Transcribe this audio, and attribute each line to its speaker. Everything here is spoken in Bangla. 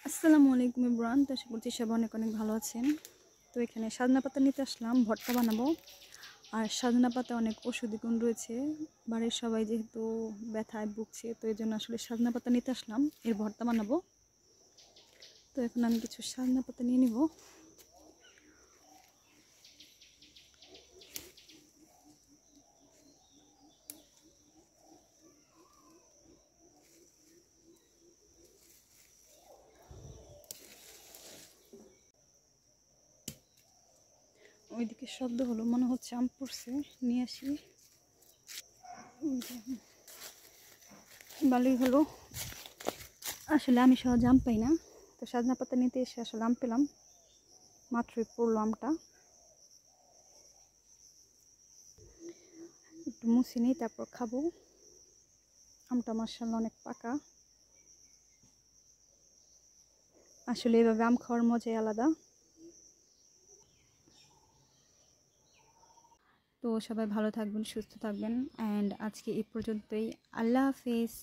Speaker 1: আসসালামু আলাইকুম ইমরান। তো আশা করছি সবাই অনেক অনেক ভালো আছেন। তো এখানে সাজনা পাতা নিতে আসলাম, ভর্তা বানাবো। আর সাজনা পাতা অনেক ঔষধি গুণ রয়েছে, বাড়ির সবাই যেহেতু ব্যথায় ভুগছে, তো এই জন্য আসলে সাজনা পাতা নিতে আসলাম, এর ভর্তা বানাবো। তো এখন আমি কিছু সাজনা পাতা নিয়ে নিব। ওইদিকে শব্দ হলো, মনে হচ্ছে আম পড়ছে, নিয়ে আসি। ভালোই হলো, আসলে আমি সহজে আম পাই না, তো সাজনা পাতা নিতে এসে আসলে আম পেলাম, মাত্রই পড়লো আমটা। একটু মুছে নিই, তারপর খাবো। আমটা মাশাআল্লাহ অনেক পাকা। আসলে এভাবে আম খাওয়ার মজাই আলাদা। তো সবাই ভালো থাকবেন, সুস্থ থাকবেন, অ্যান্ড আজকে এই পর্যন্তই। আল্লাহ হাফেজ।